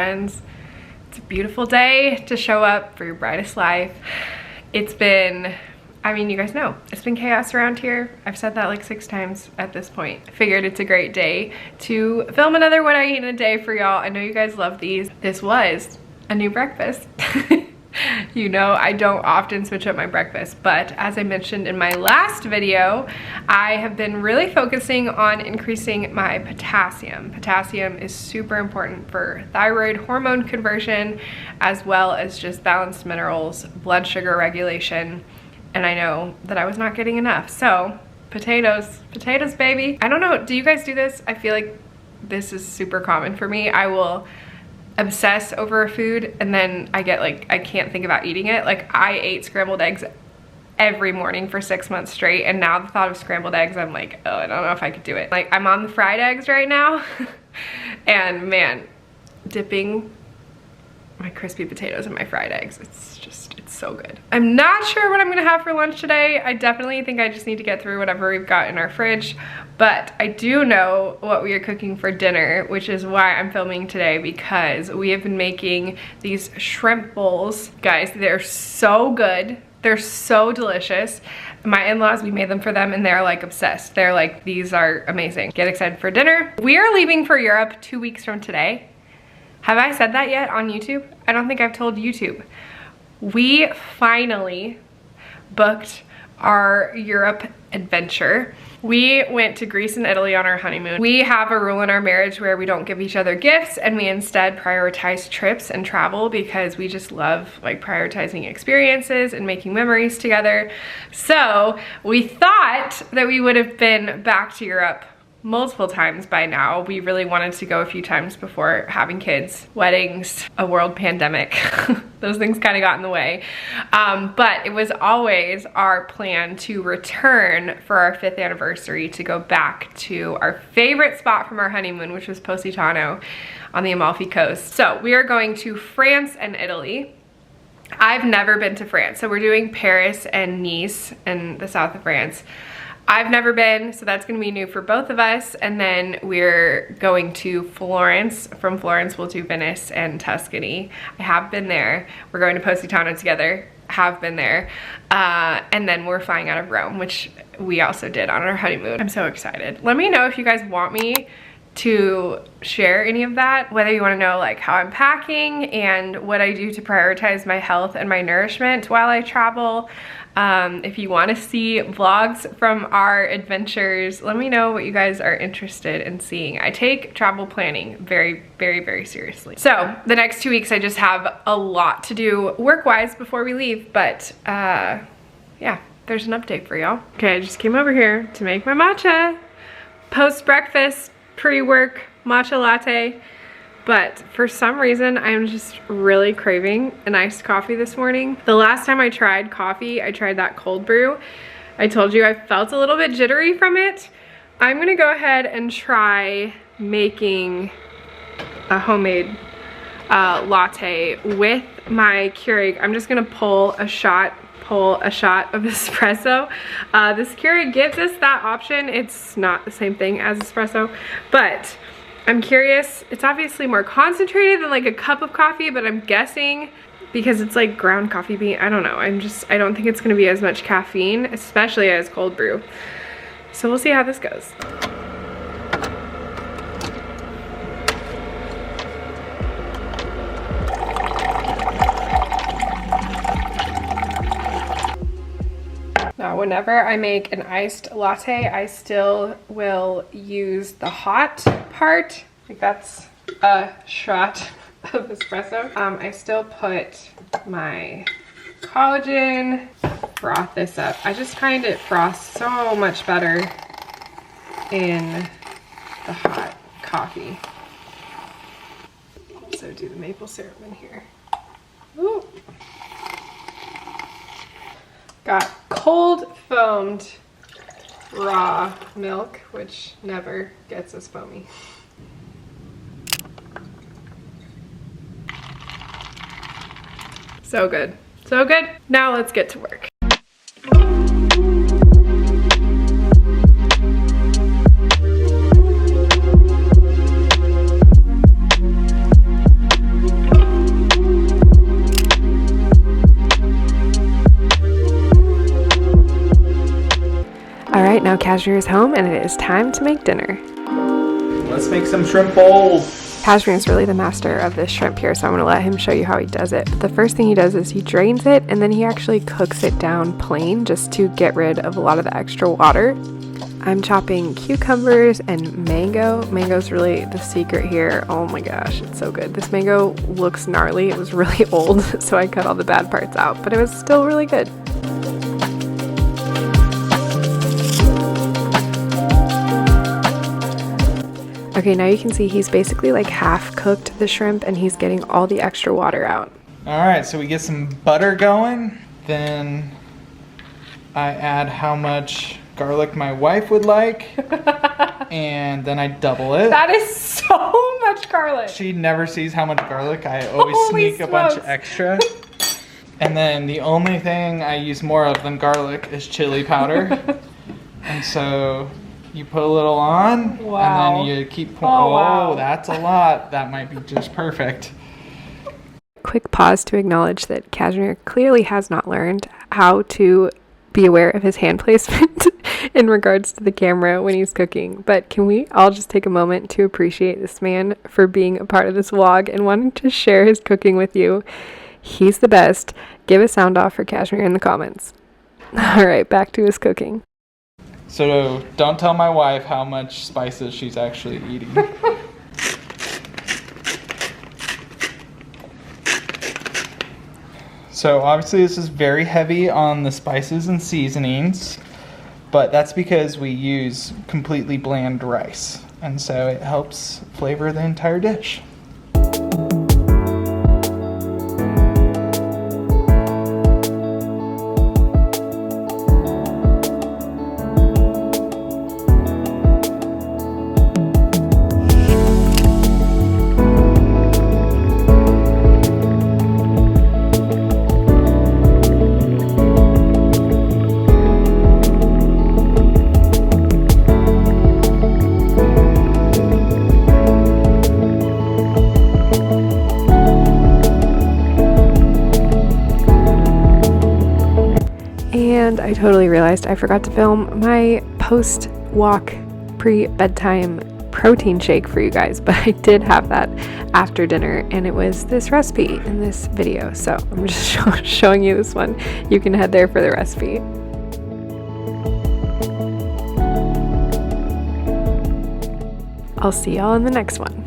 friends. It's a beautiful day to show up for your brightest life. It's been, I mean, you guys know, it's been chaos around here. I've said that like 6 times at this point. I figured it's a great day to film another what I eat in a day for y'all. I know you guys love these. This was a new breakfast. You know, I don't often switch up my breakfast, but as I mentioned in my last video, I have been really focusing on increasing my potassium. Potassium is super important for thyroid hormone conversion, as well as just balanced minerals, blood sugar regulation, and I know that I was not getting enough. So potatoes, baby. I don't know, do you guys do this? I feel like this is super common for me. I will obsess over a food and then I get like, I can't think about eating it. Like I ate scrambled eggs every morning for 6 months straight, and now the thought of scrambled eggs, I'm like, oh, I don't know if I could do it. Like I'm on the fried eggs right now and man, dipping my crispy potatoes in my fried eggs, it's so good. I'm not sure what I'm gonna have for lunch today. I definitely think I just need to get through whatever we've got in our fridge, but I do know what we are cooking for dinner, which is why I'm filming today, because we have been making these shrimp bowls. Guys, they're so good. They're so delicious. My in-laws, we made them for them and they're like obsessed. They're like, these are amazing. Get excited for dinner. We are leaving for Europe 2 weeks from today. Have I said that yet on YouTube? I don't think I've told YouTube. We finally booked our Europe adventure. We went to Greece and Italy on our honeymoon. We have a rule in our marriage where we don't give each other gifts and we instead prioritize trips and travel, because we just love like prioritizing experiences and making memories together. So we thought that we would have been back to Europe multiple times by now. We really wanted to go a few times before having kids, weddings, a world pandemic. Those things kind of got in the way. But it was always our plan to return for our 5th anniversary, to go back to our favorite spot from our honeymoon, which was Positano on the Amalfi Coast. So we are going to France and Italy. I've never been to France, so we're doing Paris and Nice in the south of France. I've never been, so that's gonna be new for both of us. And then we're going to Florence. From Florence, we'll do Venice and Tuscany. I have been there. We're going to Positano together. Have been there. And then we're flying out of Rome, which we also did on our honeymoon. I'm so excited. Let me know if you guys want me to share any of that, whether you want to know like how I'm packing and what I do to prioritize my health and my nourishment while I travel. If you want to see vlogs from our adventures, let me know what you guys are interested in seeing. I take travel planning very, very, very seriously. So the next 2 weeks I just have a lot to do work-wise before we leave, but yeah, there's an update for y'all. Okay, I just came over here to make my matcha. Post-breakfast, pre-work matcha latte. But for some reason, I'm just really craving an iced coffee this morning. The last time I tried coffee, I tried that cold brew. I told you I felt a little bit jittery from it. I'm gonna go ahead and try making a homemade latte with my Keurig. I'm just gonna pull a shot of espresso. This Keurig gives us that option. It's not the same thing as espresso, but I'm curious. It's obviously more concentrated than like a cup of coffee, but I'm guessing because it's like ground coffee bean. I don't know. I don't think it's gonna be as much caffeine, especially as cold brew. So we'll see how this goes. Now, whenever I make an iced latte, I still will use the hot part. Like that's a shot of espresso. I still put my collagen, froth this up. I just find it froths so much better in the hot coffee. Also do the maple syrup in here. Ooh. Got cold foamed raw milk, which never gets as foamy. So good, so good. Now let's get to work. now Cashmere is home and it is time to make dinner. Let's make some shrimp bowls. Cashmere is really the master of this shrimp here, so I'm going to let him show you how he does it. But the first thing he does is he drains it, and then he actually cooks it down plain just to get rid of a lot of the extra water. I'm chopping cucumbers and mango. Mango's really the secret here. Oh my gosh, it's so good. This mango looks gnarly. It was really old, so I cut all the bad parts out, but it was still really good. Okay, now you can see he's basically like half cooked the shrimp and he's getting all the extra water out. All right, so we get some butter going. Then I add how much garlic my wife would like. And then I double it. That is so much garlic. She never sees how much garlic. I always Holy sneak a smokes. bunch extra. And then the only thing I use more of than garlic is chili powder. And so you put a little on, wow. and then you keep pouring. Wow. That's a lot. That might be just perfect. Quick pause to acknowledge that Cashmere clearly has not learned how to be aware of his hand placement in regards to the camera when he's cooking. But can we all just take a moment to appreciate this man for being a part of this vlog and wanting to share his cooking with you? He's the best. Give a sound off for Cashmere in the comments. All right, back to his cooking. So don't tell my wife how much spices she's actually eating. So obviously this is very heavy on the spices and seasonings, but that's because we use completely bland rice, and so it helps flavor the entire dish. And I totally realized I forgot to film my post-walk pre-bedtime protein shake for you guys, but I did have that after dinner, and it was this recipe in this video. So I'm just showing you this one. You can head there for the recipe. I'll see y'all in the next one.